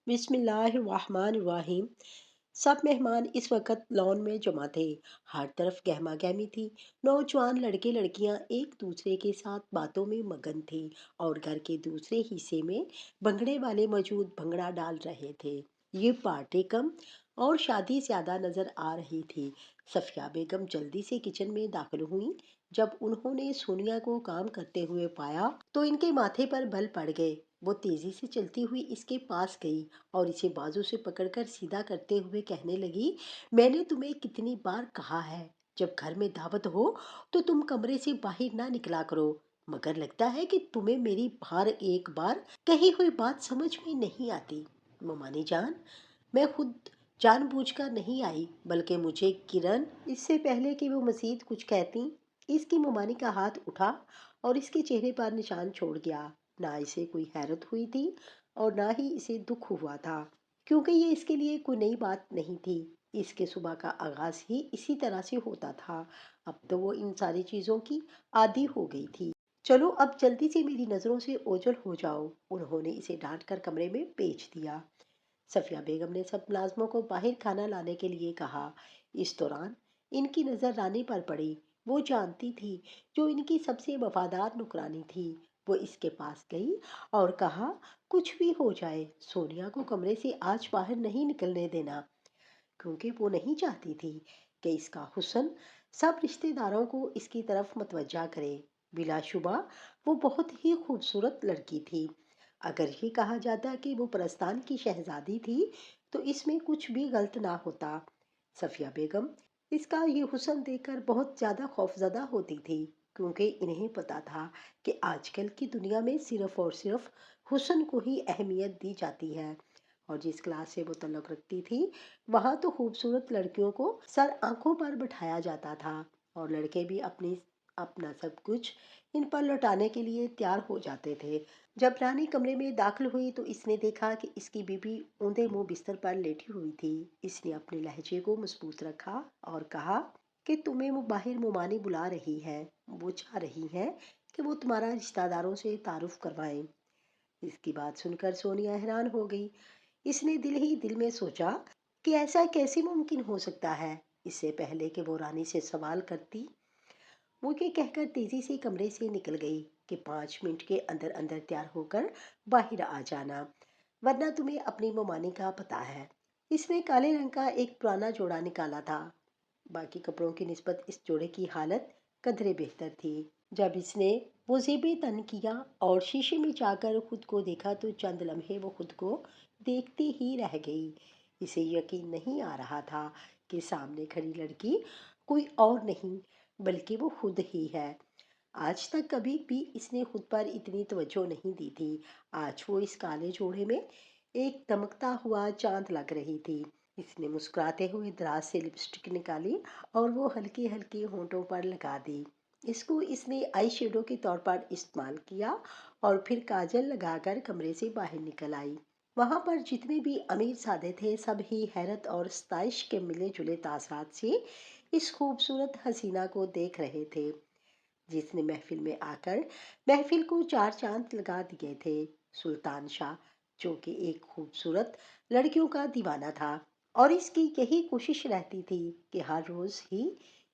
बिस्मिल्लाहिर्रहमानिर्रहीम। सब मेहमान इस वक्त लॉन में जमा थे। हर तरफ गहमा गहमी थी। नौजवान लड़के लड़कियां एक दूसरे के साथ बातों में मगन थे और घर के दूसरे हिस्से में भंगड़े वाले मौजूद भंगड़ा डाल रहे थे। ये पार्टी कम और शादी ज्यादा नजर आ रही थी। सफिया बेगम जल्दी से किचन में दाखिल हुई। जब उन्होंने सोनिया को काम करते हुए पाया तो इनके माथे पर बल पड़ गए। वो तेजी से चलती हुई इसके पास गई और इसे बाजू से पकड़कर सीधा करते हुए कहने लगी, मैंने तुम्हें कितनी बार कहा है, जब घर में दावत हो तो तुम कमरे से बाहर ना निकला करो, मगर लगता है कि तुम्हें मेरी हर एक बार कही हुई बात समझ में नहीं आती। ममानी जान, मैं खुद जानबूझकर नहीं आई, बल्कि मुझे किरण। इससे पहले कि वो मजीद कुछ कहती, इसकी ममानी का हाथ उठा और इसके चेहरे पर निशान छोड़ गया। ना इसे कोई हैरत हुई थी और ना ही इसे दुख हुआ था, क्योंकि ये इसके लिए कोई नई बात नहीं थी। इसके सुबह का आगाज ही इसी तरह से होता था। अब तो वो इन सारी चीजों की आदी हो गई थी। चलो अब जल्दी से मेरी नजरों से ओझल हो जाओ, उन्होंने इसे डांट कर कमरे में भेज दिया। सफिया बेगम ने सब मुलाजमों को बाहर खाना लाने के लिए कहा। इस दौरान इनकी नजर रानी पर पड़ी। वो जानती थी, जो इनकी सबसे वफादार नुकरानी थी। वो इसके पास गई और कहा, कुछ भी हो जाए सोनिया को कमरे से आज बाहर नहीं निकलने देना, क्योंकि वो नहीं चाहती थी कि इसका हुस्न सब रिश्तेदारों को इसकी तरफ मतवज्जा करे। बिलाशुबा वो बहुत ही खूबसूरत लड़की थी। अगर ये कहा जाता कि वो परस्तान की शहजादी थी तो इसमें कुछ भी गलत ना होता। सफिया बेगम इसका ये हुस्न देखकर बहुत ज्यादा खौफजदा होती थी, क्योंकि इन्हें पता था कि आजकल की दुनिया में सिर्फ और सिर्फ हुस्न को ही अहमियत दी जाती है। और जिस क्लास से वो तल्लुक रखती थी, वहां तो खूबसूरत लड़कियों को सर आंखों पर बिठाया जाता था और लड़के भी अपना सब कुछ इन पर लौटाने के लिए तैयार हो जाते थे। जब रानी कमरे में दाखिल हुई तो इसने देखा कि इसकी बीबी औंधे मुंह बिस्तर पर लेटी हुई थी। इसने अपने लहजे को मजबूत रखा और कहा कि तुम्हें वो बाहर मुमानी बुला रही है। वो चाह रही है कि वो तुम्हारा रिश्तेदारों से तारुफ करवाएं। इसकी बात सुनकर सोनिया हैरान हो गई। इसने दिल ही दिल में सोचा कि ऐसा कैसे मुमकिन हो सकता है। इससे पहले कि वो रानी से सवाल करती, वो ये कहकर तेजी से कमरे से निकल गई कि 5 मिनट के अंदर अंदर तैयार होकर बाहर आ जाना, वरना तुम्हें अपनी मुमानी का पता है। इसने काले रंग का एक पुराना जोड़ा निकाला था। बाकी कपड़ों की निस्बत इस जोड़े की हालत कदरे बेहतर थी। जब इसने वो जेबी तन किया और शीशे में जाकर खुद को देखा तो चंद लम्हे वो खुद को देखती ही रह गई। इसे यकीन नहीं आ रहा था कि सामने खड़ी लड़की कोई और नहीं बल्कि वो खुद ही है। आज तक कभी भी इसने खुद पर इतनी तवज्जो नहीं दी थी। आज वो इस काले जोड़े में एक दमकता हुआ चांद लग रही थी। इसने मुस्कुराते हुए दराज से लिपस्टिक निकाली और वो हल्की हल्की होंठों पर लगा दी। इसको इसने आई शेडो के तौर पर इस्तेमाल किया और फिर काजल लगाकर कमरे से बाहर निकल आई। वहां पर जितने भी अमीर सादे थे, सब ही हैरत और सताइश के मिले जुले तासरात से इस खूबसूरत हसीना को देख रहे थे, जिसने महफिल में आकर महफिल को चार चांद लगा दिए थे। सुल्तान शाह, जो कि एक खूबसूरत लड़कियों का दीवाना था और इसकी यही कोशिश रहती थी कि हर रोज ही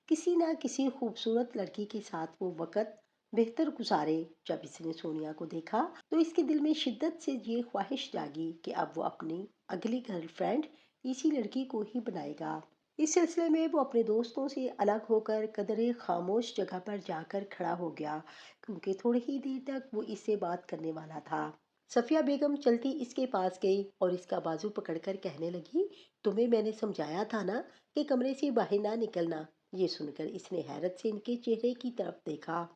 किसी ना किसी खूबसूरत लड़की के साथ वो वक्त बेहतर गुजारे। जब इसने सोनिया को देखा तो इसके दिल में शिद्दत से ये ख्वाहिश जागी कि अब वो अपनी अगली गर्लफ्रेंड इसी लड़की को ही बनाएगा। इस सिलसिले में वो अपने दोस्तों से अलग होकर कदरे खामोश जगह पर जाकर खड़ा हो गया, क्योंकि थोड़ी ही देर तक वो इससे बात करने वाला था। सफिया बेगम चलती इसके पास गई और इसका बाजू पकड़कर कहने लगी, तुम्हें मैंने समझाया था ना कि कमरे से बाहर ना निकलना। ये सुनकर इसने हैरत से इनके चेहरे की तरफ देखा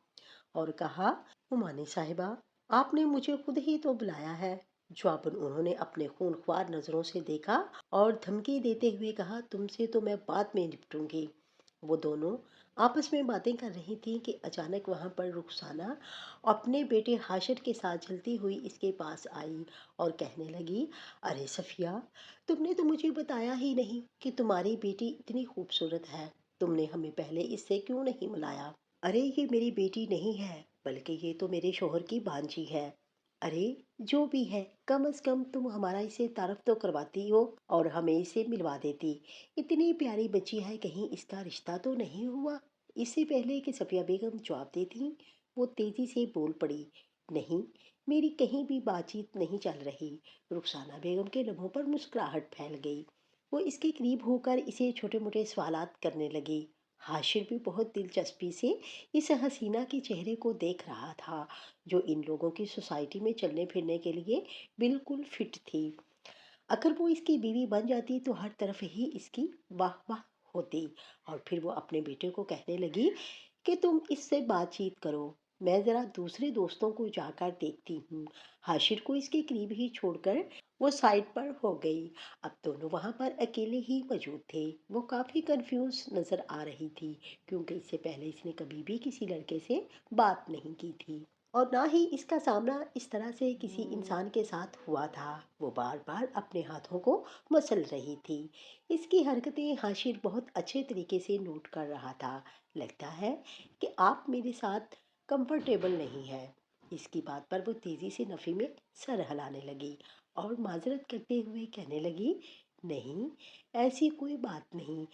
और कहा, हुमानी साहिबा, आपने मुझे खुद ही तो बुलाया है। जवाबन उन्होंने अपने खूनख्वार नजरों से देखा और धमकी देते हुए कहा, तुमसे तो मैं बाद में निपटूंगी। वो दोनों आपस में बातें कर रही थी कि अचानक वहां पर रुखसाना अपने बेटे हाशिर के साथ चलती हुई इसके पास आई और कहने लगी, अरे सफिया, तुमने तो मुझे बताया ही नहीं कि तुम्हारी बेटी इतनी खूबसूरत है। तुमने हमें पहले इससे क्यों नहीं मिलाया? अरे ये मेरी बेटी नहीं है, बल्कि ये तो मेरे शोहर की भांजी है। अरे जो भी है, कम से कम तुम हमारा इसे तारफ़ तो करवाती हो और हमें इसे मिलवा देती। इतनी प्यारी बच्ची है, कहीं इसका रिश्ता तो नहीं हुआ? इससे पहले कि सफ़िया बेगम जवाब देती, वो तेज़ी से बोल पड़ी, नहीं, मेरी कहीं भी बातचीत नहीं चल रही। रुखसाना बेगम के लबों पर मुस्कुराहट फैल गई। वो इसके करीब होकर इसे छोटे-मोटे सवालात करने लगी। हाशिर भी बहुत दिलचस्पी से इस हसीना के चेहरे को देख रहा था, जो इन लोगों की सोसाइटी में चलने फिरने के लिए बिल्कुल फिट थी। अगर वो इसकी बीवी बन जाती तो हर तरफ ही इसकी वाह वाह होती। और फिर वो अपने बेटे को कहने लगी कि तुम इससे बातचीत करो, मैं ज़रा दूसरे दोस्तों को जाकर देखती हूँ। हाशिर को इसके करीब ही छोड़कर वो साइड पर हो गई। अब दोनों वहाँ पर अकेले ही मौजूद थे। वो काफ़ी कंफ्यूज नज़र आ रही थी, क्योंकि इससे पहले इसने कभी भी किसी लड़के से बात नहीं की थी और ना ही इसका सामना इस तरह से किसी इंसान के साथ हुआ था। वो बार बार अपने हाथों को मसल रही थी। इसकी हरकतें हाशिर बहुत अच्छे तरीके से नोट कर रहा था। लगता है कि आप मेरे साथ कंफर्टेबल नहीं है। इसकी बात पर वो तेजी से नफी में सर हिलाने लगी और माजरत करते हुए कहने लगी, नहीं, ऐसी कोई बात नहीं,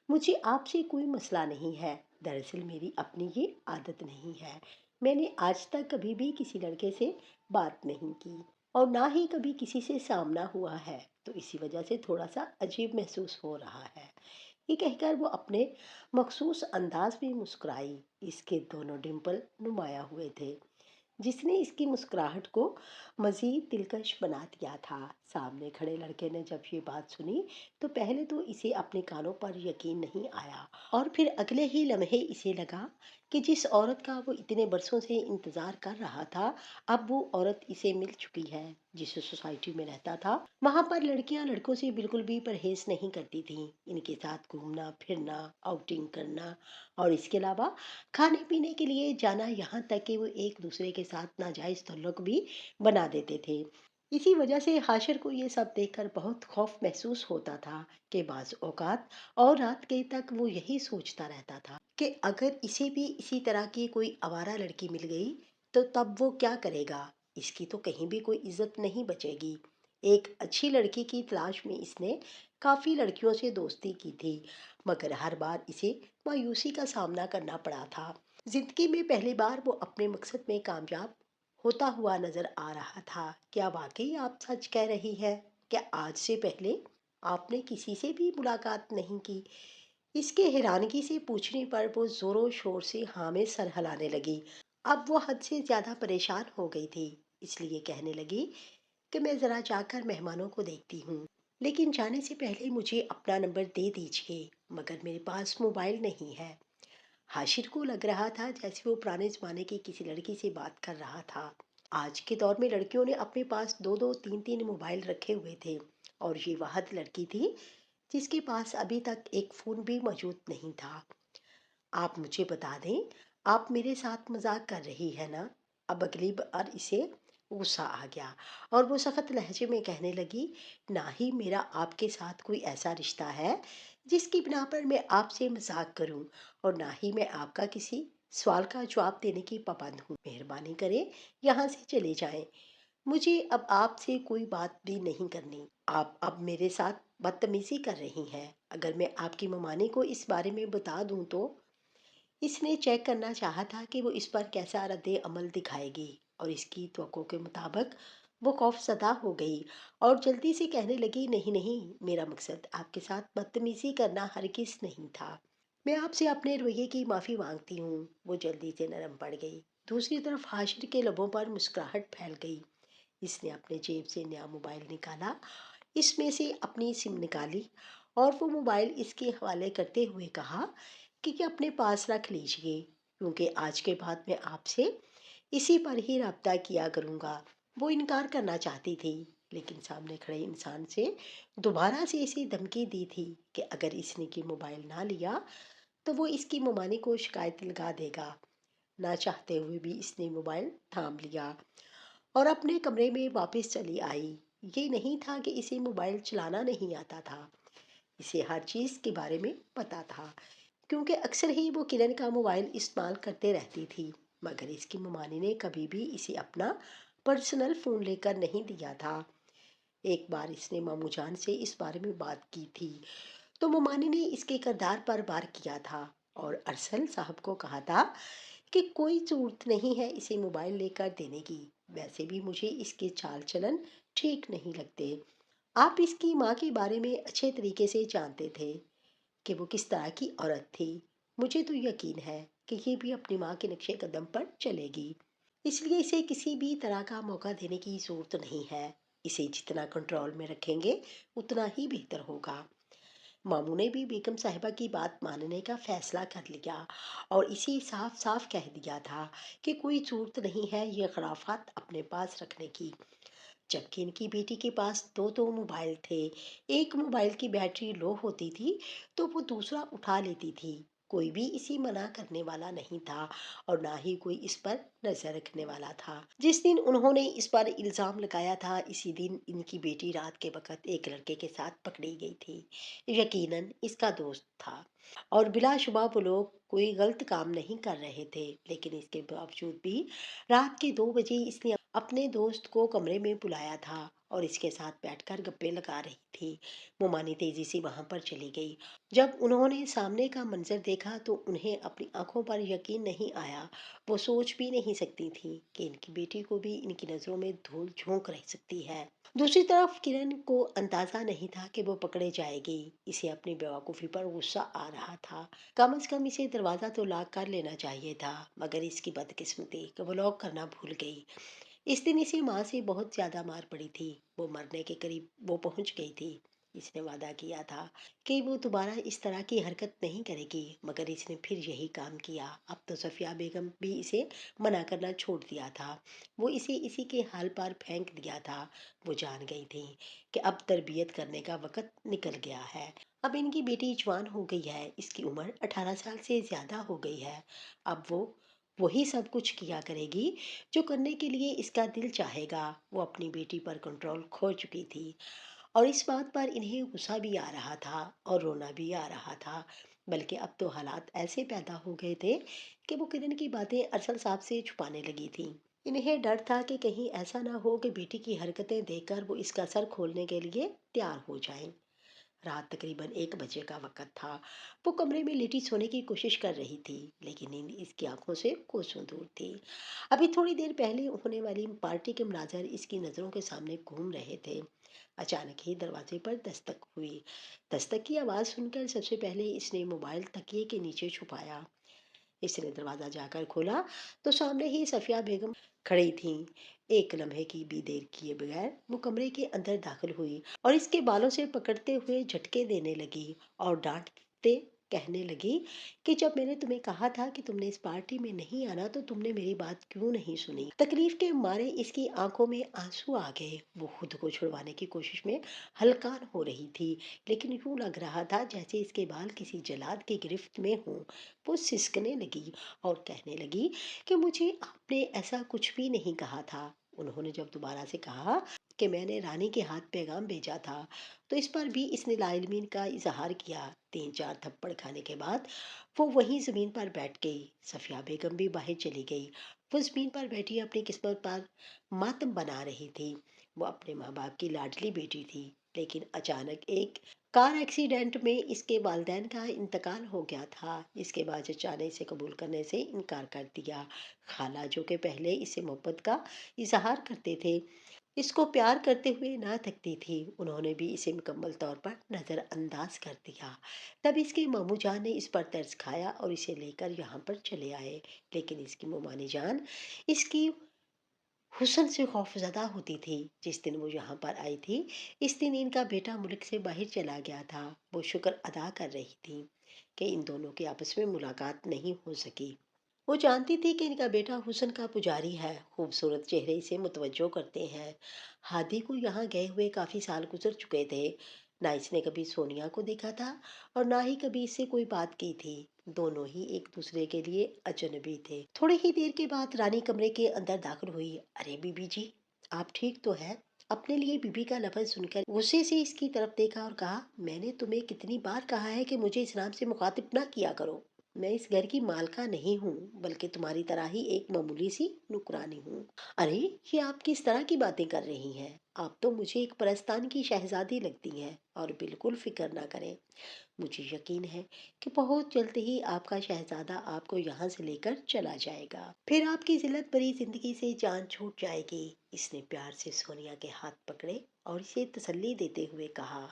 मुझे आपसे कोई मसला नहीं है। दरअसल मेरी अपनी ये आदत नहीं है। मैंने आज तक कभी भी किसी लड़के से बात नहीं की और ना ही कभी किसी से सामना हुआ है, तो इसी वजह से थोड़ा सा अजीब महसूस हो रहा है। ये कहकर वो अपने मखसूस अंदाज में मुस्कुराई। इसके दोनों डिंपल नुमाया हुए थे, जिसने इसकी मुस्कुराहट को मज़ीद दिलकश बना दिया था। सामने खड़े लड़के ने जब ये बात सुनी तो पहले तो इसे अपने कानों पर यकीन नहीं आया, और फिर अगले ही लम्हे इसे लगा कि जिस औरत का वो इतने बरसों से इंतज़ार कर रहा था, अब वो औरत इसे मिल चुकी है। जिस सोसाइटी में रहता था वहाँ पर लड़कियाँ लड़कों से बिल्कुल भी परहेज नहीं करती थीं। इनके साथ घूमना फिरना, आउटिंग करना और इसके अलावा खाने पीने के लिए जाना, यहाँ तक कि वो एक दूसरे के साथ नाजायज़ ताल्लुक भी बना देते थे। इसी वजह से हाशिर को ये सब देखकर बहुत खौफ महसूस होता था कि बाज़ औक़ात और रात गई तक वो यही सोचता रहता था कि अगर इसे भी इसी तरह की कोई आवारा लड़की मिल गई तो तब वो क्या करेगा। इसकी तो कहीं भी कोई इज्जत नहीं बचेगी। एक अच्छी लड़की की तलाश में इसने काफ़ी लड़कियों से दोस्ती की थी, मगर हर बार इसे मायूसी का सामना करना पड़ा था। जिंदगी में पहली बार वो अपने मकसद में कामयाब होता हुआ नजर आ रहा था। क्या वाकई आप सच कह रही है? क्या आज से पहले आपने किसी से भी मुलाकात नहीं की? इसके हैरानगी से पूछने पर वो जोरों शोर से हाँ में सर हिलाने लगी। अब वो हद से ज्यादा परेशान हो गई थी, इसलिए कहने लगी कि मैं जरा जाकर मेहमानों को देखती हूँ, लेकिन जाने से पहले मुझे अपना नंबर दे दीजिए, मगर मेरे पास मोबाइल नहीं है। हाशिर को लग रहा था जैसे वो पुराने जमाने की किसी लड़की से बात कर रहा था। आज के दौर में लड़कियों ने अपने पास दो दो तीन तीन मोबाइल रखे हुए थे, और ये वाहद लड़की थी जिसके पास अभी तक एक फ़ोन भी मौजूद नहीं था। आप मुझे बता दें, आप मेरे साथ मजाक कर रही है ना? अब अगली बार इसे गुस्सा आ गया और वो सख्त लहजे में कहने लगी, ना ही मेरा आपके साथ कोई ऐसा रिश्ता है जिसकी बिना पर मैं आपसे मजाक करूं, और ना ही मैं आपका किसी सवाल का जवाब देने की पाबंद हूँ। मेहरबानी करें, यहाँ से चले जाएं। मुझे अब आपसे कोई बात भी नहीं करनी। आप अब मेरे साथ बदतमीजी कर रही हैं। अगर मैं आपकी ममानी को इस बारे में बता दूं तो इसने चेक करना चाहा था कि वो इस पर कैसा रद्द अमल दिखाएगी, और इसकी तवक्को के मुताबिक वो खौफज़दा हो गई और जल्दी से कहने लगी, नहीं नहीं, मेरा मकसद आपके साथ बदतमीज़ी करना हरगिज़ नहीं था। मैं आपसे अपने रवैये की माफ़ी मांगती हूँ। वो जल्दी से नरम पड़ गई। दूसरी तरफ हाशिर के लबों पर मुस्कुराहट फैल गई। इसने अपने जेब से नया मोबाइल निकाला, इसमें से अपनी सिम निकाली और वो मोबाइल इसके हवाले करते हुए कहा कि अपने पास रख लीजिए, क्योंकि आज के बाद मैं आपसे इसी पर ही रब्ता किया करूँगा। वो इनकार करना चाहती थी, लेकिन सामने खड़े इंसान से दोबारा से इसे धमकी दी थी कि अगर इसने की मोबाइल ना लिया तो वो इसकी ममानी को शिकायत लगा देगा। ना चाहते हुए भी इसने मोबाइल थाम लिया और अपने कमरे में वापस चली आई। ये नहीं था कि इसे मोबाइल चलाना नहीं आता था, इसे हर चीज़ के बारे में पता था, क्योंकि अक्सर ही वो किरण का मोबाइल इस्तेमाल करते रहती थी। मगर इसकी ममानी ने कभी भी इसे अपना पर्सनल फ़ोन लेकर नहीं दिया था। एक बार इसने मामू जान से इस बारे में बात की थी, तो मोमानी ने इसके किरदार पर वार किया था और अरसल साहब को कहा था कि कोई ज़रूरत नहीं है इसे मोबाइल लेकर देने की। वैसे भी मुझे इसके चाल चलन ठीक नहीं लगते। आप इसकी माँ के बारे में अच्छे तरीके से जानते थे कि वो किस तरह की औरत थी। मुझे तो यकीन है कि ये भी अपनी माँ के नक्शे कदम पर चलेगी। इसलिए इसे किसी भी तरह का मौका देने की ज़रूरत नहीं है। इसे जितना कंट्रोल में रखेंगे उतना ही बेहतर होगा। मामू ने भी बेगम साहिबा की बात मानने का फैसला कर लिया और इसे साफ साफ कह दिया था कि कोई ज़रूरत नहीं है ये खराफात अपने पास रखने की। जबकि इनकी बेटी के पास दो दो मोबाइल थे। एक मोबाइल की बैटरी लो होती थी तो वो दूसरा उठा लेती थी। कोई भी इसे मना करने वाला नहीं था और ना ही कोई इस पर नजर रखने वाला था। जिस दिन उन्होंने इस पर इल्जाम लगाया था इसी दिन इनकी बेटी रात के वक्त एक लड़के के साथ पकड़ी गई थी। यकीनन इसका दोस्त था और बिलाशुबा वो लोग कोई गलत काम नहीं कर रहे थे, लेकिन इसके बावजूद भी रात के 2 बजे इसने अपने दोस्त को कमरे में बुलाया था और इसके साथ बैठकर गप्पे लगा रही थी। मोमानी तेजी से वहां पर चली गई। जब उन्होंने सामने का मंजर देखा तो उन्हें अपनी आंखों पर यकीन नहीं आया। वो सोच भी नहीं सकती थी कि इनकी बेटी को भी इनकी नजरों में धूल झोंक रह सकती है। दूसरी तरफ किरण को अंदाजा नहीं था कि वो पकड़े जाएगी। इसे अपनी बेवकूफ़ी पर गुस्सा आ रहा था। कम से कम इसे दरवाज़ा तो लॉक कर लेना चाहिए था, मगर इसकी बदकिस्मती कि वो लॉक करना भूल गई। इस दिन इसे माँ से बहुत ज्यादा मार पड़ी थी। वो मरने के करीब वो पहुंच गई थी। इसने वादा किया था कि वो दोबारा इस तरह की हरकत नहीं करेगी, मगर इसने फिर यही काम किया। अब तो सफिया बेगम भी इसे मना करना छोड़ दिया था। वो इसे इसी के हाल पर फेंक दिया था। वो जान गई थी कि अब तरबियत करने का वक्त निकल गया है। अब इनकी बेटी जवान हो गई है, इसकी उम्र 18 साल से ज्यादा हो गई है। अब वो वही सब कुछ किया करेगी जो करने के लिए इसका दिल चाहेगा। वो अपनी बेटी पर कंट्रोल खो चुकी थी और इस बात पर इन्हें गुस्सा भी आ रहा था और रोना भी आ रहा था। बल्कि अब तो हालात ऐसे पैदा हो गए थे कि वो किरण की बातें अरसल साहब से छुपाने लगी थी। इन्हें डर था कि कहीं ऐसा ना हो कि बेटी की हरकतें देखकर वो इसका सर खोलने के लिए तैयार हो जाएं। रात तकरीबन 1 बजे का वक्त था। वो कमरे में लेटी सोने की कोशिश कर रही थी, लेकिन नींद इसकी आंखों से कोसों दूर थी। अभी थोड़ी देर पहले होने वाली पार्टी के मनाजर इसकी नज़रों के सामने घूम रहे थे। अचानक ही दरवाजे पर दस्तक हुई। दस्तक की आवाज़ सुनकर सबसे पहले इसने मोबाइल तकिए के नीचे छुपाया। इसने दरवाज़ा जाकर खोला तो सामने ही सफिया बेगम खड़ी थीं। एक लम्हे की भी देर किए बगैर वो कमरे के अंदर दाखिल हुई और इसके बालों से पकड़ते हुए झटके देने लगी और डांटते कहने लगी कि जब मैंने तुम्हें कहा था कि तुमने इस पार्टी में नहीं आना तो तुमने मेरी बात क्यों नहीं सुनी। तकलीफ के मारे इसकी आंखों में आंसू आ गए। वो खुद को छुड़वाने की कोशिश में हलकान हो रही थी, लेकिन यूं लग रहा था जैसे इसके बाल किसी जलाद की गिरफ्त में हों। वो सिसकने लगी और कहने लगी कि मुझे आपने ऐसा कुछ भी नहीं कहा था। उन्होंने जब दोबारा से कहा कि मैंने रानी के हाथ पैगाम भेजा था, तो इस पर भी इसने लाइलमीन का इजहार किया। 3 4 थप्पड़ खाने के बाद वो वहीं जमीन पर बैठ गई। सफिया बेगम भी बाहर चली गई। वो जमीन पर बैठी अपनी किस्मत पर मातम बना रही थी। वो अपने माँ बाप की लाडली बेटी थी, लेकिन अचानक एक कार एक्सीडेंट में इसके वालिदैन का इंतकाल हो गया था। इसके बाद चचाने इसे कबूल करने से इनकार कर दिया। खाला जो कि पहले इसे मोहब्बत का इजहार करते थे, इसको प्यार करते हुए ना थकती थी, उन्होंने भी इसे मुकम्मल तौर पर नज़रअंदाज कर दिया। तब इसके मामू जान ने इस पर तरस खाया और इसे लेकर यहाँ पर चले आए। लेकिन इसकी मोमानी जान इसकी हुस्न से खौफज़दा होती थी। जिस दिन वो यहाँ पर आई थी, इस दिन इनका बेटा मुल्क से बाहर चला गया था। वो शुक्र अदा कर रही थी कि इन दोनों की आपस में मुलाकात नहीं हो सकी। वो जानती थी कि इनका बेटा हुस्न का पुजारी है, खूबसूरत चेहरे इसे मुतवज्जो करते हैं। हादी को यहाँ गए हुए काफ़ी साल गुजर चुके थे। ना इसने कभी सोनिया को देखा था और ना ही कभी इससे कोई बात की थी। दोनों ही एक दूसरे के लिए अजनबी थे। थोड़ी ही देर के बाद रानी कमरे के अंदर दाखिल हुई। अरे बीबी जी, आप ठीक तो है? अपने लिए बीबी का लफ्ज सुनकर गुस्से से इसकी तरफ देखा और कहा, मैंने तुम्हें कितनी बार कहा है कि मुझे इस नाम से मुखातिब ना किया करो। मैं इस घर की मालका नहीं हूँ, बल्कि तुम्हारी तरह ही एक मामूली सी नुकरानी हूँ। अरे, ये आप किस तरह की बातें कर रही हैं? आप तो मुझे एक परस्तान की शहजादी लगती हैं, और बिल्कुल फिक्र ना करें। मुझे यकीन है कि बहुत जल्द ही आपका शहजादा आपको यहाँ से लेकर चला जाएगा। फिर आपकी जिल्लत भरी जिंदगी से जान छूट जाएगी। इसने प्यार से सोनिया के हाथ पकड़े और इसे तसल्ली देते हुए कहा।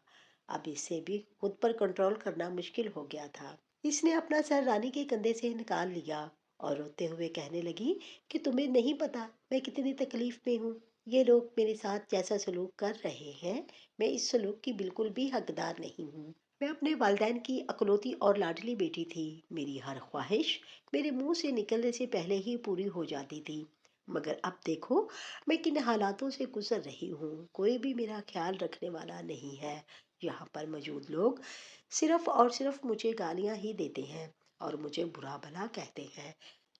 अब इससे भी खुद पर कंट्रोल करना मुश्किल हो गया था। इसने अपना सर रानी के कंधे से निकाल लिया और रोते हुए कहने लगी कि तुम्हें नहीं पता मैं कितनी तकलीफ में हूँ। ये लोग मेरे साथ जैसा सलूक कर रहे हैं, मैं इस सलूक की बिल्कुल भी हकदार नहीं हूँ। मैं अपने वालिदैन की अकलौती और लाडली बेटी थी। मेरी हर ख्वाहिश मेरे मुंह से निकलने से पहले ही पूरी हो जाती थी। मगर अब देखो, मैं किन हालातों से गुजर रही हूँ। कोई भी मेरा ख्याल रखने वाला नहीं है। यहाँ पर मौजूद लोग सिर्फ और सिर्फ मुझे गालियां ही देते हैं और मुझे बुरा भला कहते हैं।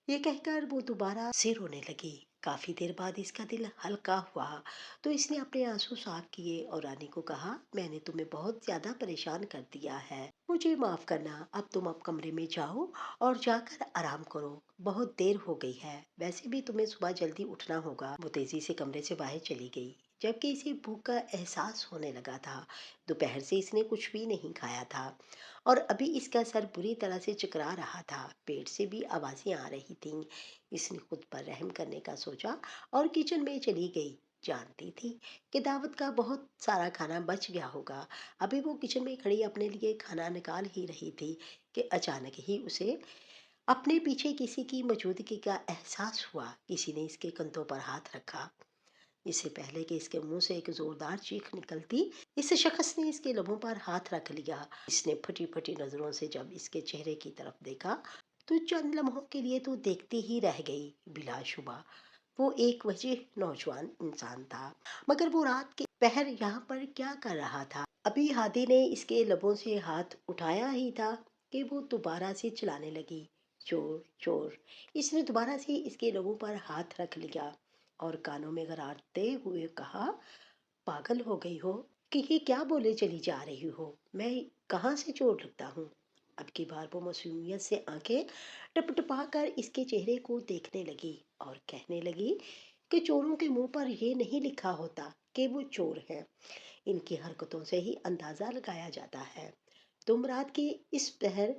ये कहकर वो दोबारा से रोने लगी। काफी देर बाद इसका दिल हल्का हुआ, तो इसने अपने आंसू साफ किए और रानी को कहा, मैंने तुम्हें बहुत ज्यादा परेशान कर दिया है, मुझे माफ करना। अब कमरे में जाओ और जाकर आराम करो। बहुत देर हो गई है, वैसे भी तुम्हें सुबह जल्दी उठना होगा। वो तेजी से कमरे से बाहर चली गई, जबकि इसे भूख का एहसास होने लगा था। दोपहर से इसने कुछ भी नहीं खाया था और अभी इसका सर बुरी तरह से चकरा रहा था। पेट से भी आवाजें आ रही थीं। इसने खुद पर रहम करने का सोचा और किचन में चली गई। जानती थी कि दावत का बहुत सारा खाना बच गया होगा। अभी वो किचन में खड़ी अपने लिए खाना निकाल ही रही थी कि अचानक ही उसे अपने पीछे किसी की मौजूदगी का एहसास हुआ। किसी ने इसके कंधों पर हाथ रखा। इससे पहले कि इसके मुंह से एक जोरदार चीख निकलती, इस शख्स ने इसके लबों पर हाथ रख लिया। इसने फटी फटी नजरों से जब इसके चेहरे की तरफ देखा, तो चंद लम्हों के लिए तो देखती ही रह गई। बिलाशुबा वो एक वजह नौजवान इंसान था, मगर वो रात के पहर यहाँ पर क्या कर रहा था? अभी हादी ने इसके लबों से हाथ उठाया ही था कि वो दोबारा से चिल्लाने लगी, चोर चोर। इसने दोबारा से इसके लबों पर हाथ रख लिया और कानों में गरारते हुए कहा, पागल हो गई हो कि ये क्या बोले चली जा रही हो? मैं कहाँ से चोर लगता हूँ? अब की बार वो मासूमियत से आंखें टपटपा कर इसके चेहरे को देखने लगी और कहने लगी कि चोरों के मुंह पर ये नहीं लिखा होता कि वो चोर हैं। इनकी हरकतों से ही अंदाजा लगाया जाता है। तुम रात की इस पहर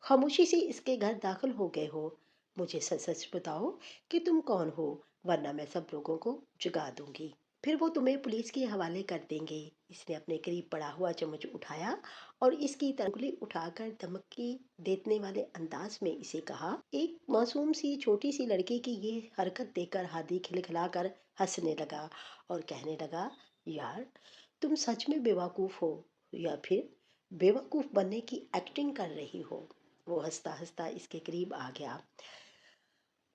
खामोशी से इसके घर दाखिल हो गए हो। मुझे सच सच बताओ कि तुम कौन हो, वरना मैं सब लोगों को जगा दूंगी। फिर वो तुम्हें पुलिस के हवाले कर देंगे। इसने अपने करीब पड़ा हुआ चम्मच उठाया और इसकी उंगली उठाकर धमकी देने वाले अंदाज में इसे कहा। एक मासूम सी छोटी सी लड़की की ये हरकत देखकर हादी खिलखिलाकर हंसने लगा और कहने लगा, यार तुम सच में बेवकूफ हो या फिर बेवकूफ बनने की एक्टिंग कर रही हो? वो हंसता हंसता इसके करीब आ गया,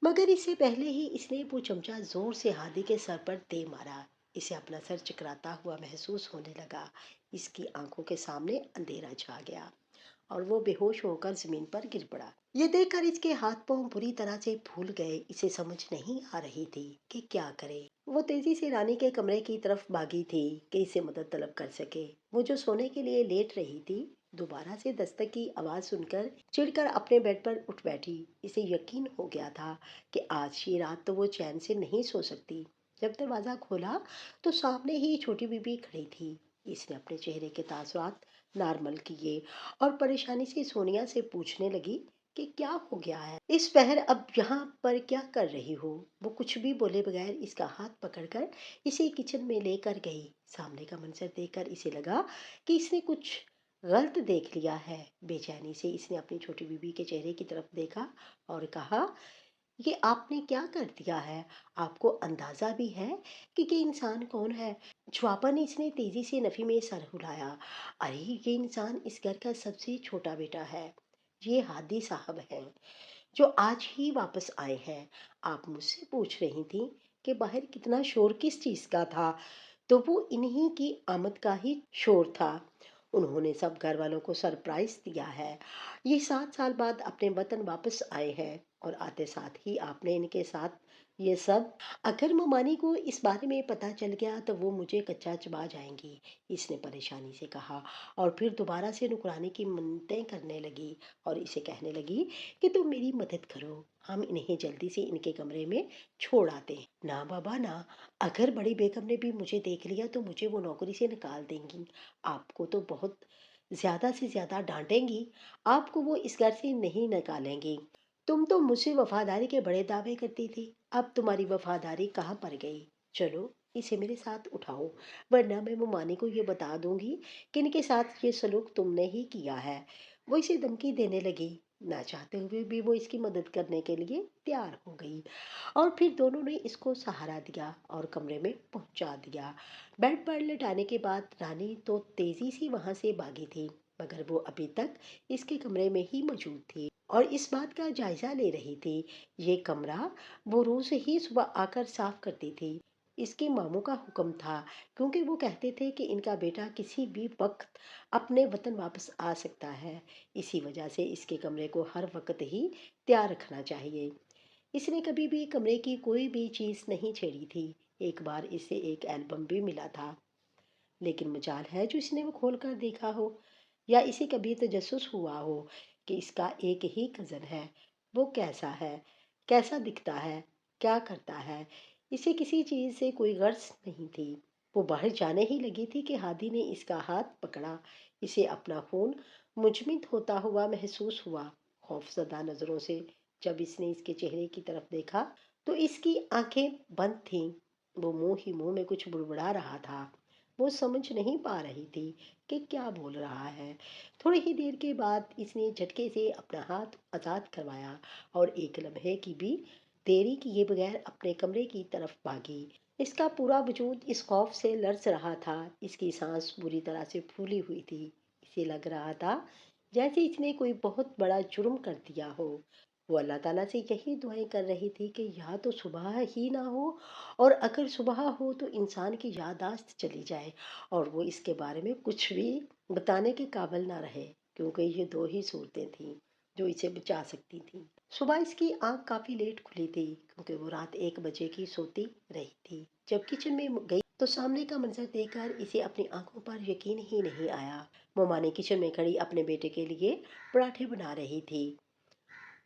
मगर इससे पहले ही इसने वो चमचा जोर से हादी के सर पर दे मारा। इसे अपना सर चकराता हुआ महसूस होने लगा। इसकी आंखों के सामने अंधेरा छा गया और वो बेहोश होकर जमीन पर गिर पड़ा। ये देखकर इसके हाथ पांव बुरी तरह से फूल गए। इसे समझ नहीं आ रही थी कि क्या करे। वो तेजी से रानी के कमरे की तरफ भागी थी कि इसे मदद तलब कर सके। वो जो सोने के लिए लेट रही थी, दोबारा से दस्तक की आवाज सुनकर चिढ़कर अपने बेड पर उठ बैठी। इसे यकीन हो गया था कि आज ये रात तो वो चैन से नहीं सो सकती। जब दरवाजा खोला तो सामने ही छोटी बीबी खड़ी थी। इसने अपने चेहरे के तासुरात नॉर्मल किए और परेशानी से सोनिया से पूछने लगी कि क्या हो गया है, इस पहर अब यहाँ पर क्या कर रही हो? वो कुछ भी बोले बगैर इसका हाथ पकड़कर इसे किचन में लेकर गई। सामने का मंजर देखकर इसे लगा कि इसने कुछ गलत देख लिया है। बेचैनी से इसने अपनी छोटी बीबी के चेहरे की तरफ देखा और कहा, ये आपने क्या कर दिया है? आपको अंदाजा भी है कि ये इंसान कौन है? जवाबन इसने तेजी से नफी में सर हिलाया। अरे, ये इंसान इस घर का सबसे छोटा बेटा है। ये हादी साहब हैं, जो आज ही वापस आए हैं। आप मुझसे पूछ रही थी कि बाहर कितना शोर किस चीज का था, तो वो इन्हीं की आमद का ही शोर था। उन्होंने सब घर वालों को सरप्राइज दिया है। ये 7 साल बाद अपने वतन वापस आए हैं और आते साथ ही आपने इनके साथ ये सब अगर ममानी को इस बारे में पता चल गया तो वो मुझे कच्चा चबा जाएंगी, इसने परेशानी से कहा। और फिर दोबारा से नुकरानी की मिन्नतें करने लगी और इसे कहने लगी कि तुम मेरी मदद करो, हम इन्हें जल्दी से इनके कमरे में छोड़ आते हैं। ना बाबा ना, अगर बड़ी बेगम ने भी मुझे देख लिया तो मुझे वो नौकरी से निकाल देंगी। आपको तो बहुत ज्यादा से ज्यादा डांटेंगी, आपको वो इस घर से नहीं निकालेंगी। तुम तो मुझसे वफादारी के बड़े दावे करती थी, अब तुम्हारी वफादारी कहाँ पर गई? चलो इसे मेरे साथ उठाओ, वरना मैं मुमानी को ये बता दूंगी कि इनके साथ ये सलूक तुमने ही किया है। वो इसे धमकी देने लगी। ना चाहते हुए भी वो इसकी मदद करने के लिए तैयार हो गई और फिर दोनों ने इसको सहारा दिया और कमरे में पहुंचा दिया। बेड पर लेटाने के बाद रानी तो तेजी से वहां से भागी थी, मगर वो अभी तक इसके कमरे में ही मौजूद थी और इस बात का जायजा ले रही थी। ये कमरा वो रोज ही सुबह आकर साफ करती थी। इसके मामू का हुक्म था, क्योंकि वो कहते थे कि इनका बेटा किसी भी वक्त अपने वतन वापस आ सकता है। इसी वजह से इसके कमरे को हर वक्त ही तैयार रखना चाहिए। इसने कभी भी कमरे की कोई भी चीज नहीं छेड़ी थी। एक बार इसे एक एल्बम भी मिला था, लेकिन मजाल है जो इसने वो खोल कर देखा हो या इसे कभी तजस्सुस हुआ हो कि इसका एक ही कज़न है। वो कैसा है, कैसा दिखता है, क्या करता है, इसे किसी चीज़ से कोई गर्ज नहीं थी। वो बाहर जाने ही लगी थी कि हादी ने इसका हाथ पकड़ा। इसे अपना खून मुजमिद होता हुआ महसूस हुआ। खौफजदा नज़रों से जब इसने इसके चेहरे की तरफ देखा तो इसकी आंखें बंद थीं। वो मुंह ही मुंह में कुछ बुड़बुड़ा रहा था। वो समझ नहीं पा रही थी कि क्या बोल रहा है। थोड़ी ही देर के बाद इसने झटके से अपना हाथ आजाद करवाया और एक लम्हे की भी देरी किए बगैर अपने कमरे की तरफ भागी। इसका पूरा वजूद इस खौफ से लर्ज रहा था। इसकी सांस बुरी तरह से फूली हुई थी। इसे लग रहा था जैसे इसने कोई बहुत बड़ा जुर्म कर दिया हो। वो अल्लाह ताला से यही दुआएं कर रही थी कि या तो सुबह ही ना हो, और अगर सुबह हो तो इंसान की याददाश्त चली जाए और वो इसके बारे में कुछ भी बताने के काबिल ना रहे, क्योंकि ये दो ही सूरतें थीं जो इसे बचा सकती थीं। सुबह इसकी आंख काफी लेट खुली थी, क्योंकि वो रात 1 बजे की सोती रही थी। जब किचन में गई तो सामने का मंजर देखकर इसे अपनी आंखों पर यकीन ही नहीं आया। मोमानी किचन में खड़ी अपने बेटे के लिए पराठे बना रही थी।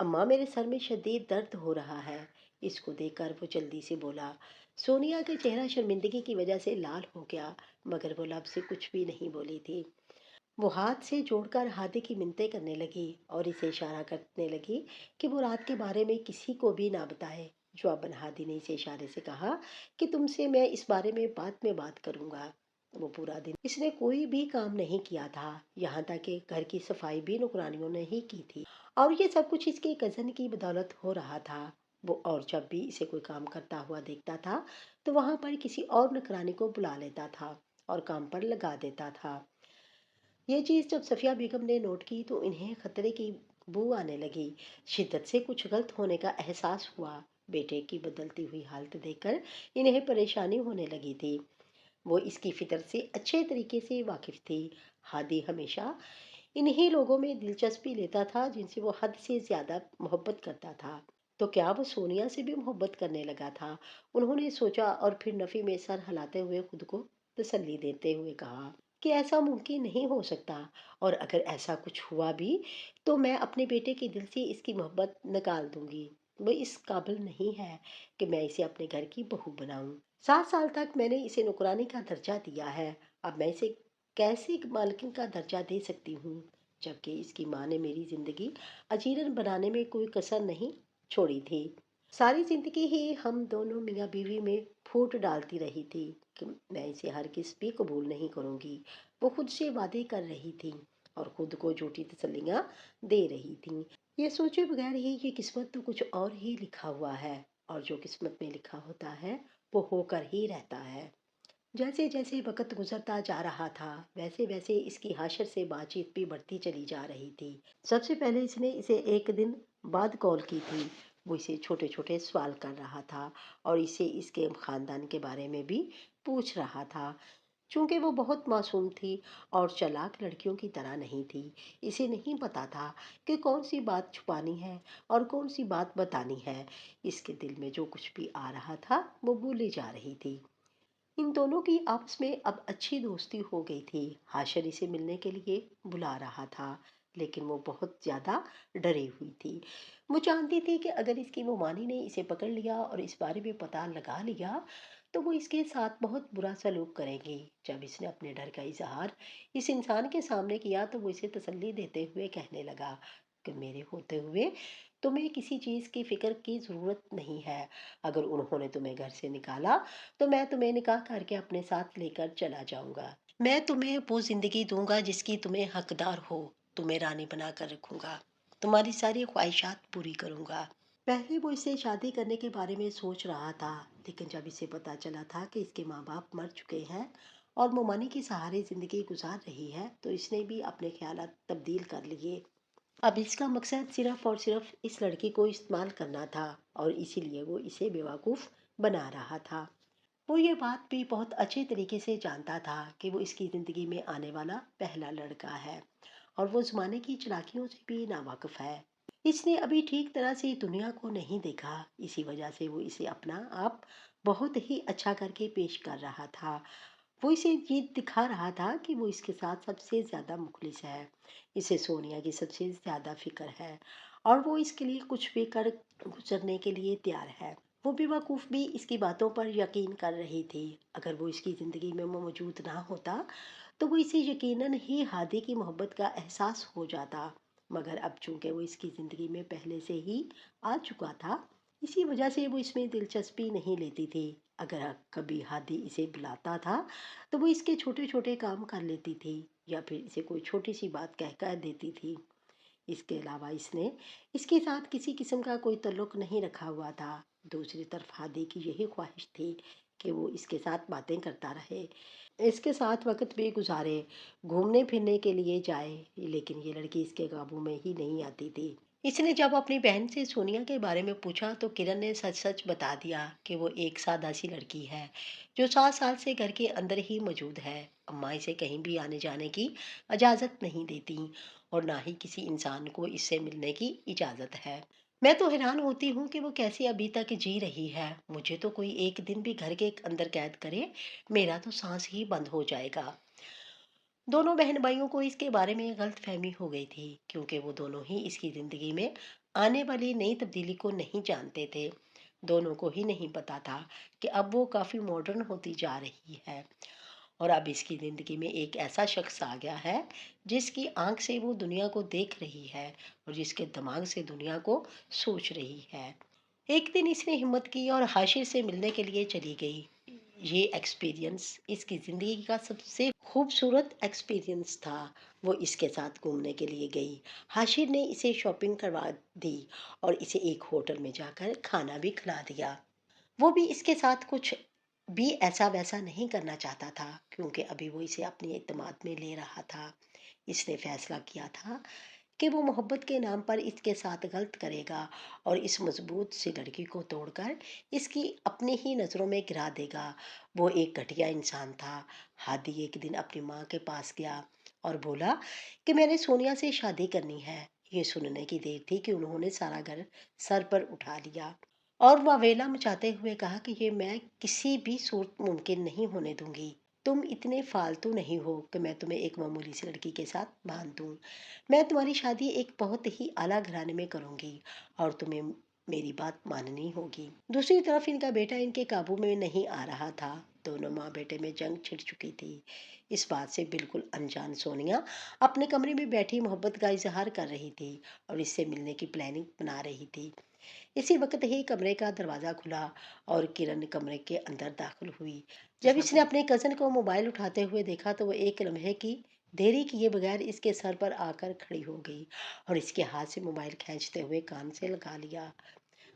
अम्मा, मेरे सर में शदीद दर्द हो रहा है। इसको देखकर वो जल्दी से बोला। सोनिया का चेहरा शर्मिंदगी की वजह से लाल हो गया, मगर वो लब से कुछ भी नहीं बोली थी। वो हाथ से जोड़कर हादी की मिन्नतें करने लगी और इसे इशारा करने लगी कि वो रात के बारे में किसी को भी ना बताए। जवाबन हादी ने इसे इशारे से कहा कि तुमसे मैं इस बारे में बाद में बात करूंगा। वो पूरा दिन इसने कोई भी काम नहीं किया था, यहाँ तक कि घर की सफाई भी नौकरानियों ने ही की थी, और ये सब कुछ इसके कजन की बदौलत हो रहा था। वो और जब भी इसे कोई काम करता हुआ देखता था तो वहां पर किसी और नौकरानी को बुला लेता था और काम पर लगा देता था। ये चीज जब सफिया बेगम ने नोट की तो इन्हें खतरे की बू आने लगी। शिद्दत से कुछ गलत होने का एहसास हुआ। बेटे की बदलती हुई हालत देखकर इन्हें परेशानी होने लगी थी। वो इसकी फितर से अच्छे तरीके से वाकिफ थी। हादी हमेशा इन्हीं लोगों में दिलचस्पी लेता था जिनसे वो हद से ज्यादा मोहब्बत करता था। तो क्या वो सोनिया से भी मोहब्बत करने लगा था? उन्होंने सोचा और फिर नफी में सर हिलाते हुए खुद को तसल्ली देते हुए कहा कि ऐसा मुमकिन नहीं हो सकता, और अगर ऐसा कुछ हुआ भी तो मैं अपने बेटे के दिल से इसकी मोहब्बत निकाल दूंगी। वो इस काबिल नहीं है कि मैं इसे अपने घर की बहू बनाऊं। 7 साल तक मैंने इसे नौकरानी का दर्जा दिया है, अब मैं इसे कैसे मालकिन का दर्जा दे सकती हूँ? जबकि इसकी माँ ने मेरी जिंदगी अजीरन बनाने में कोई कसर नहीं छोड़ी थी। सारी जिंदगी ही हम दोनों मियाँ बीवी में फूट डालती रही थी कि मैं इसे हरगिज़ भी कबूल नहीं करूंगी। वो खुद से वादे कर रही थी और खुद को झूठी तसल्लियां दे रही थी। ये सोचे बगैर ही कि किस्मत तो कुछ और ही लिखा हुआ है, और जो किस्मत में लिखा होता है वो होकर ही रहता है। जैसे जैसे वक्त गुजरता जा रहा था वैसे वैसे इसकी हाशर से बातचीत भी बढ़ती चली जा रही थी। सबसे पहले इसने इसे एक दिन बाद कॉल की थी। वो इसे छोटे छोटे सवाल कर रहा था और इसे इसके खानदान के बारे में भी पूछ रहा था। चूँकि वो बहुत मासूम थी और चालाक लड़कियों की तरह नहीं थी, इसे नहीं पता था कि कौन-सी बात छुपानी है और कौन-सी बात बतानी है। इसके दिल में जो कुछ भी आ रहा था, वो बोली जा रही थी। इन दोनों की आपस में अब अच्छी दोस्ती हो गई थी। हाशर इसे मिलने के लिए बुला रहा था, लेकिन वो बहुत ज़्यादा डरी हुई थी। वो जानती थी कि अगर इसकी मोमानी ने इसे पकड़ लिया और इस बारे में पता लगा लिया, तो वो इसके साथ बहुत बुरा सलूक करेगी। जब इसने अपने डर का इजहार इस इंसान के सामने किया, तो वो इसे तसल्ली देते हुए कहने लगा कि मेरे होते हुए तुम्हें किसी चीज़ की फ़िक्र की ज़रूरत नहीं है। अगर उन्होंने तुम्हें घर से निकाला, तो मैं तुम्हें निकाह करके अपने साथ लेकर चला जाऊंगा। मैं तुम्हें वो जिंदगी दूंगा जिसकी तुम्हें हकदार हो। तुम्हें रानी बना कर रखूंगा। तुम्हारी सारी ख्वाहिशात पूरी करूंगा। पहले वो इससे शादी करने के बारे में सोच रहा था, लेकिन जब इसे पता चला था कि इसके माँ बाप मर चुके हैं और मोमानी के सहारे जिंदगी गुजार रही है, तो इसने भी अपने ख्यालात तब्दील कर लिए। अब इसका मकसद सिर्फ और सिर्फ इस लड़की को इस्तेमाल करना था और इसीलिए वो इसे बेवकूफ़ बना रहा था। वो ये बात भी बहुत अच्छे तरीके से जानता था कि वो इसकी ज़िंदगी में आने वाला पहला लड़का है और वो ज़माने की चालाकियों से भी नावाकिफ है। इसने अभी ठीक तरह से दुनिया को नहीं देखा, इसी वजह से वो इसे अपना आप बहुत ही अच्छा करके पेश कर रहा था। वो इसे ये दिखा रहा था कि वो इसके साथ सबसे ज़्यादा मुखलिस है, इसे सोनिया की सबसे ज़्यादा फिक्र है और वो इसके लिए कुछ भी कर गुजरने के लिए तैयार है। वो बेवकूफ़ भी इसकी बातों पर यकीन कर रही थी। अगर वो इसकी ज़िंदगी में मौजूद ना होता, तो वो इसे यकीनन ही हादी की मोहब्बत का एहसास हो जाता। मगर अब चूंकि वो इसकी ज़िंदगी में पहले से ही आ चुका था, इसी वजह से वो इसमें दिलचस्पी नहीं लेती थी। अगर कभी हादी इसे बुलाता था, तो वो इसके छोटे छोटे काम कर लेती थी या फिर इसे कोई छोटी सी बात कह कर देती थी। इसके अलावा इसने इसके साथ किसी किस्म का कोई ताल्लुक नहीं रखा हुआ था। दूसरी तरफ हादी की यही ख्वाहिश थी कि वो इसके साथ बातें करता रहे, इसके साथ वक्त भी गुजारे, घूमने फिरने के लिए जाए, लेकिन ये लड़की इसके काबू में ही नहीं आती थी। इसने जब अपनी बहन से सोनिया के बारे में पूछा, तो किरण ने सच सच बता दिया कि वो एक सादा सी लड़की है जो 7 साल से घर के अंदर ही मौजूद है। अम्मा इसे कहीं भी आने जाने की इजाज़त नहीं देती और ना ही किसी इंसान को इससे मिलने की इजाज़त है। मैं तो हैरान होती हूँ कि वो कैसे अभी तक जी रही है। मुझे तो कोई एक दिन भी घर के अंदर कैद करे, मेरा तो सांस ही बंद हो जाएगा। दोनों बहन भाइयों को इसके बारे में गलत फहमी हो गई थी, क्योंकि वो दोनों ही इसकी जिंदगी में आने वाली नई तब्दीली को नहीं जानते थे। दोनों को ही नहीं पता था कि अब वो काफी मॉडर्न होती जा रही है और अब इसकी जिंदगी में एक ऐसा शख्स आ गया है जिसकी आंख से वो दुनिया को देख रही है और जिसके दिमाग से दुनिया को सोच रही है। एक दिन इसने हिम्मत की और हाशिर से मिलने के लिए चली गई। ये एक्सपीरियंस इसकी ज़िंदगी का सबसे खूबसूरत एक्सपीरियंस था। वो इसके साथ घूमने के लिए गई। हाशिर ने इसे शॉपिंग करवा दी और इसे एक होटल में जाकर खाना भी खिला दिया। वो भी इसके साथ कुछ भी ऐसा वैसा नहीं करना चाहता था, क्योंकि अभी वो इसे अपनी एतमाद में ले रहा था। इसने फैसला किया था कि वो मोहब्बत के नाम पर इसके साथ गलत करेगा और इस मजबूत सी लड़की को तोड़कर इसकी अपनी ही नज़रों में गिरा देगा। वो एक घटिया इंसान था। हादी एक दिन अपनी माँ के पास गया और बोला कि मैंने सोनिया से शादी करनी है। ये सुनने की देर थी कि उन्होंने सारा घर सर पर उठा लिया और वावेला मचाते हुए कहा कि ये मैं किसी भी सूरत मुमकिन नहीं होने दूंगी। तुम इतने फालतू नहीं हो कि मैं तुम्हें एक मामूली सी लड़की के साथ बांध दूं। मैं तुम्हारी शादी एक बहुत ही आला घराने में करूंगी और तुम्हें मेरी बात माननी होगी। दूसरी तरफ इनका बेटा इनके काबू में नहीं आ रहा था। दोनों माँ बेटे में जंग छिड़ चुकी थी। इस बात से बिल्कुल अनजान सोनिया अपने कमरे में बैठी मोहब्बत का इजहार कर रही थी और इससे मिलने की प्लानिंग बना रही थी। इसी वक्त ही कमरे का दरवाजा खुला और किरण कमरे के अंदर दाखिल हुई। जब इसने अपने कजन को मोबाइल उठाते हुए देखा, तो वो एक लम्हे की देरी किए बगैर इसके सर पर आकर खड़ी हो गई और इसके हाथ से मोबाइल खींचते हुए कान से लगा लिया।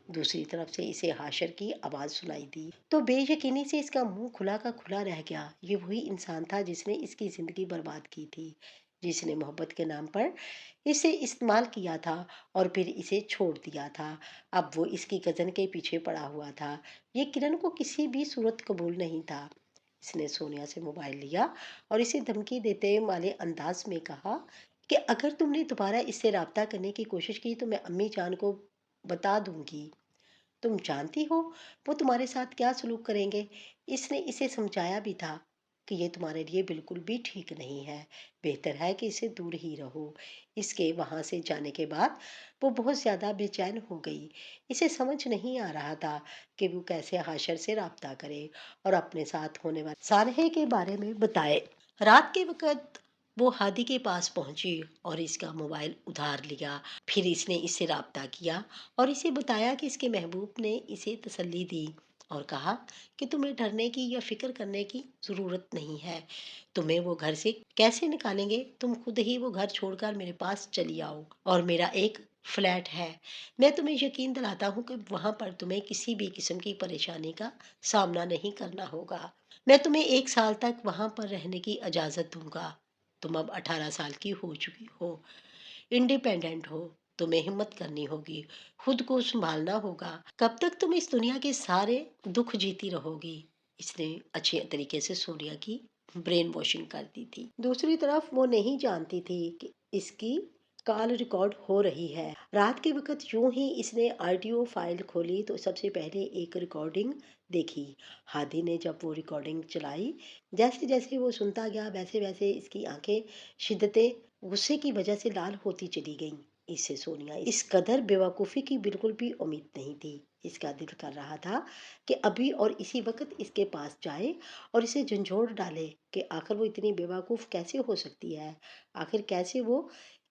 दूसरी तरफ से इसे हाशर की आवाज सुनाई दी, तो बेयकीनी से इसका मुंह खुला का खुला रह गया। ये वही इंसान था जिसने इसकी जिंदगी बर्बाद की थी, जिसने मोहब्बत के नाम पर इसे इस्तेमाल किया था और फिर इसे छोड़ दिया था। अब वो इसकी कजन के पीछे पड़ा हुआ था। ये किरण को किसी भी सूरत कबूल नहीं था। اس نے سونیا سے موبائل لیا اور اسے دھمکی دیتے والے انداز میں کہا کہ اگر تم نے دوبارہ اس سے رابطہ کرنے کی کوشش کی تو میں امی جان کو بتا دوں گی۔ تم جانتی ہو وہ تمہارے ساتھ کیا سلوک کریں گے۔ اس نے اسے سمجھایا بھی تھا کہ یہ تمہارے لیے بالکل بھی ٹھیک نہیں ہے، بہتر ہے کہ اسے دور ہی رہو۔ اس کے وہاں سے جانے کے بعد وہ بہت زیادہ بے چین ہو گئی۔ اسے سمجھ نہیں آ رہا تھا کہ وہ کیسے حاشر سے رابطہ کرے اور اپنے ساتھ ہونے والے سانحے کے بارے میں بتائے۔ رات کے وقت وہ ہادی کے پاس پہنچی اور اس کا موبائل ادھار لیا۔ پھر اس نے اس سے رابطہ کیا اور اسے بتایا کہ اس کے محبوب نے اسے تسلی دی اور کہا کہ تمہیں ڈرنے کی یا فکر کرنے کی ضرورت نہیں ہے۔ تمہیں وہ گھر سے کیسے نکالیں گے؟ تم خود ہی وہ گھر چھوڑ کر میرے پاس چلی آؤ اور میرا ایک فلیٹ ہے۔ میں تمہیں یقین دلاتا ہوں کہ وہاں پر تمہیں کسی بھی قسم کی پریشانی کا سامنا نہیں کرنا ہوگا۔ میں تمہیں 1 سال تک وہاں پر رہنے کی اجازت دوں گا۔ تم اب 18 سال کی ہو چکی ہو، انڈیپینڈنٹ ہو، تمہیں ہمت کرنی ہوگی، خود کو سنبھالنا ہوگا۔ کب تک تم اس دنیا کے سارے دکھ جیتی رہو گی؟ اس نے اچھے طریقے سے سونیا کی برین واشنگ کر دی تھی۔ دوسری طرف وہ نہیں جانتی تھی کہ اس کی کال ریکارڈ ہو رہی ہے۔ رات کے وقت یوں ہی اس نے آڈیو فائل کھولی تو سب سے پہلے ایک ریکارڈنگ دیکھی۔ ہادی نے جب وہ ریکارڈنگ چلائی، جیسے جیسے وہ سنتا گیا ویسے ویسے اس کی آنکھیں شدت غصے کی وجہ سے لال ہوتی چلی گئیں۔ اس سے سونیا اس قدر بیوقوفی کی بالکل بھی امید نہیں تھی۔ اس کا دل کر رہا تھا کہ ابھی اور اسی وقت اس کے پاس جائے اور اسے جھنجھوڑ ڈالے کہ آخر وہ اتنی بیوقوف کیسے ہو سکتی ہے، آخر کیسے وہ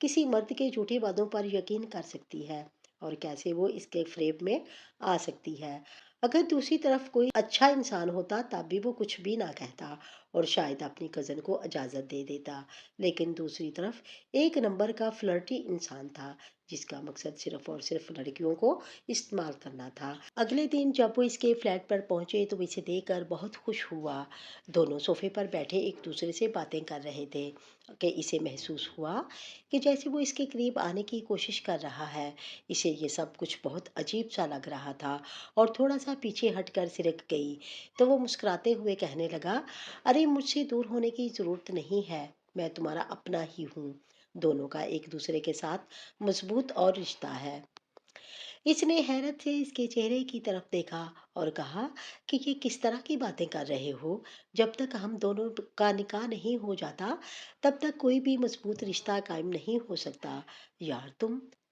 کسی مرد کے جھوٹے وعدوں پر یقین کر سکتی ہے اور کیسے وہ اس کے فریب میں آ سکتی ہے۔ اگر دوسری طرف کوئی اچھا انسان ہوتا تب بھی وہ کچھ بھی نہ کہتا اور شاید اپنی کزن کو اجازت دے دیتا، لیکن دوسری طرف ایک نمبر کا فلرٹی انسان تھا جس کا مقصد صرف اور صرف لڑکیوں کو استعمال کرنا تھا۔ اگلے دن جب وہ اس کے فلیٹ پر پہنچے تو وہ اسے دیکھ کر بہت خوش ہوا۔ دونوں صوفے پر بیٹھے ایک دوسرے سے باتیں کر رہے تھے کہ اسے محسوس ہوا کہ جیسے وہ اس کے قریب آنے کی کوشش کر رہا ہے۔ اسے یہ سب کچھ بہت عجیب سا لگ رہا تھا اور تھوڑا سا پیچھے ہٹ کر سرک گئی تو وہ مسکراتے ہوئے کہنے لگا، ارے مجھ سے دور ہونے کی ضرورت نہیں ہے، میں تمہارا اپنا ہی ہوں۔ دونوں کا ایک دوسرے کے ساتھ مضبوط اور رشتہ ہے۔ اس نے حیرت سے اس کے چہرے کی طرف دیکھا اور کہا کہ یہ کس طرح کی باتیں کر رہے ہو؟ جب تک ہم دونوں کا نکاح نہیں ہو جاتا تب تک کوئی بھی مضبوط رشتہ قائم نہیں ہو سکتا۔ یار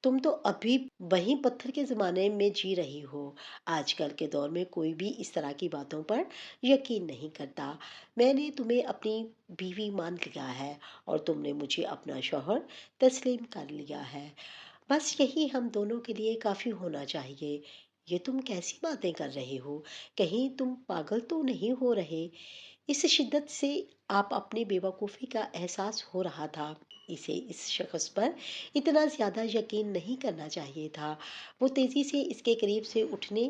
تم تو ابھی وہیں پتھر کے زمانے میں جی رہی ہو۔ آج کل کے دور میں کوئی بھی اس طرح کی باتوں پر یقین نہیں کرتا۔ میں نے تمہیں اپنی بیوی مان لیا ہے اور تم نے مجھے اپنا شوہر تسلیم کر لیا ہے۔ بس یہی ہم دونوں کے لیے کافی ہونا چاہیے۔ یہ تم کیسی باتیں کر رہے ہو؟ کہیں تم پاگل تو نہیں ہو رہے؟ اس شدت سے آپ اپنی بیوقوفی کا احساس ہو رہا تھا۔ اسے اس شخص پر اتنا زیادہ یقین نہیں کرنا چاہیے تھا۔ وہ تیزی سے اس کے قریب سے اٹھنے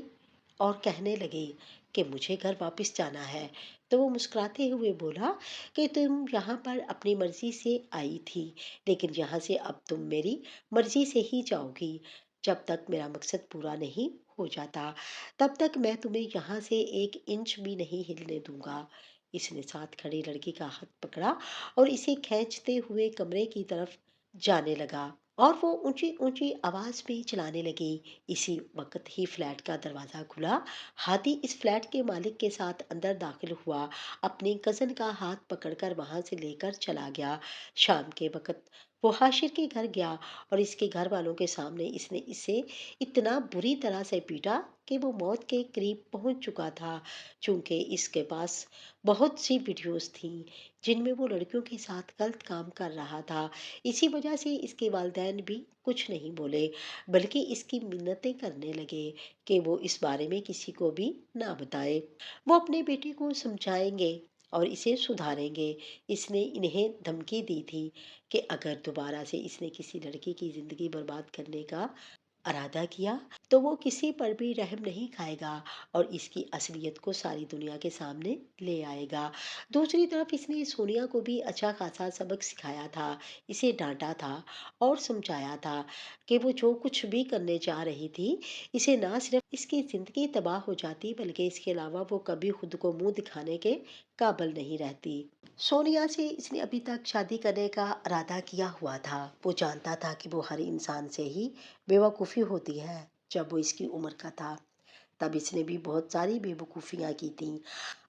اور کہنے لگے کہ مجھے گھر واپس جانا ہے۔ تو وہ مسکراتے ہوئے بولا کہ تم یہاں پر اپنی مرضی سے آئی تھی لیکن یہاں سے اب تم میری مرضی سے ہی جاؤ گی۔ جب تک میرا مقصد پورا نہیں ہو جاتا تب تک میں تمہیں یہاں سے 1 انچ بھی نہیں ہلنے دوں گا۔ اس نے ساتھ کھڑی لڑکی کا ہاتھ پکڑا اور اسے کھینچتے ہوئے کمرے کی طرف جانے لگا اور وہ اونچی اونچی آواز میں چلانے لگی۔ اسی وقت ہی فلیٹ کا دروازہ کھلا۔ ہادی اس فلیٹ کے مالک کے ساتھ اندر داخل ہوا، اپنی کزن کا ہاتھ پکڑ کر وہاں سے لے کر چلا گیا۔ شام کے وقت وہ حاشر کے گھر گیا اور اس کے گھر والوں کے سامنے اس نے اسے اتنا بری طرح سے پیٹا کہ وہ موت کے قریب پہنچ چکا تھا۔ چونکہ اس کے پاس بہت سی ویڈیوز تھیں جن میں وہ لڑکیوں کے ساتھ غلط کام کر رہا تھا، اسی وجہ سے اس کے والدین بھی کچھ نہیں بولے بلکہ اس کی منتیں کرنے لگے کہ وہ اس بارے میں کسی کو بھی نہ بتائے۔ وہ اپنے بیٹے کو سمجھائیں گے اور اسے سدھاریں گے۔ اس نے انہیں دھمکی دی تھی کہ اگر دوبارہ سے اس نے کسی لڑکی کی زندگی برباد کرنے کا ارادہ کیا تو وہ کسی پر بھی رحم نہیں کھائے گا اور اس کی اصلیت کو ساری دنیا کے سامنے لے آئے گا۔ دوسری طرف اس نے سونیا کو بھی اچھا خاصا سبق سکھایا تھا، اسے ڈانٹا تھا اور سمجھایا تھا کہ وہ جو کچھ بھی کرنے جا رہی تھی اسے نہ صرف اس کی زندگی تباہ ہو جاتی بلکہ اس کے علاوہ وہ کبھی خود کو منہ دکھانے کے काबिल नहीं रहती। सोनिया से इसने अभी तक शादी करने का इरादा किया हुआ था। वो जानता था कि वो हर इंसान से ही बेवकूफ़ी होती है। जब वो इसकी उम्र का था तब इसने भी बहुत सारी बेवकूफ़ियाँ की थीं।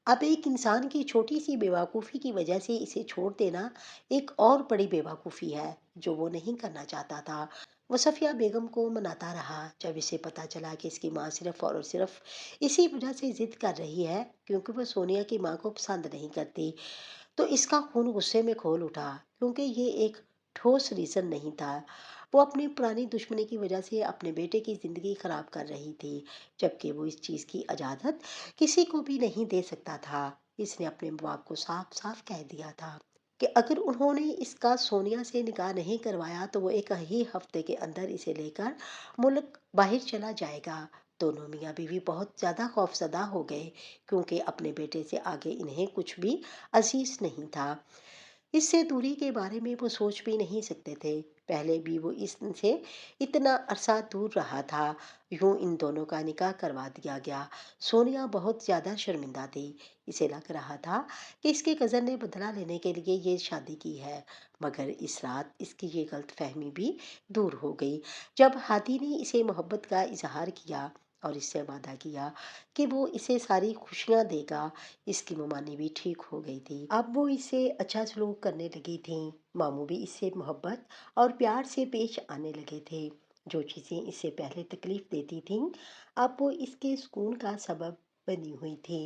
अब एक इंसान की छोटी सी बेवकूफ़ी की वजह से इसे छोड़ देना एक और बड़ी बेवकूफ़ी है जो वो नहीं करना चाहता था। वो सफ़िया बेगम को मनाता रहा। जब इसे पता चला कि इसकी माँ सिर्फ़ और सिर्फ़ इसी वजह से ज़िद कर रही है क्योंकि वो सोनिया की माँ को पसंद नहीं करती, तो इसका खून गुस्से में खोल उठा। क्योंकि ये एक ठोस रीज़न नहीं था। वो अपनी पुरानी दुश्मनी की वजह से अपने बेटे की ज़िंदगी ख़राब कर रही थी, जबकि वो इस चीज़ की इजाज़त किसी को भी नहीं दे सकता था। इसने अपने बाप को साफ साफ कह दिया था कि अगर उन्होंने इसका सोनिया से निकाह नहीं करवाया तो वो एक ही हफ्ते के अंदर इसे लेकर मुल्क बाहर चला जाएगा। दोनों मियाँ बीवी बहुत ज़्यादा खौफजदा हो गए क्योंकि अपने बेटे से आगे इन्हें कुछ भी अजीज नहीं था। इससे दूरी के बारे में वो सोच भी नहीं सकते थे। पहले भी वो इससे इतना अरसा दूर रहा था। यूं इन दोनों का निकाह करवा दिया गया। सोनिया बहुत ज़्यादा शर्मिंदा थी। इसे लग रहा था कि इसके कज़न ने बदला लेने के लिए ये शादी की है। मगर इस रात इसकी ये गलत फहमी भी दूर हो गई जब हादी ने इसे मोहब्बत का इजहार किया और इससे वादा किया कि वो इसे सारी खुशियाँ देगा। इसकी मुमानी भी ठीक हो गई थी। अब वो इससे अच्छा सलूक करने लगी थी। मामू भी इससे मोहब्बत और प्यार से पेश आने लगे थे। जो चीज़ें इससे पहले तकलीफ देती थीं अब वो इसके सुकून का सबब बनी हुई थी।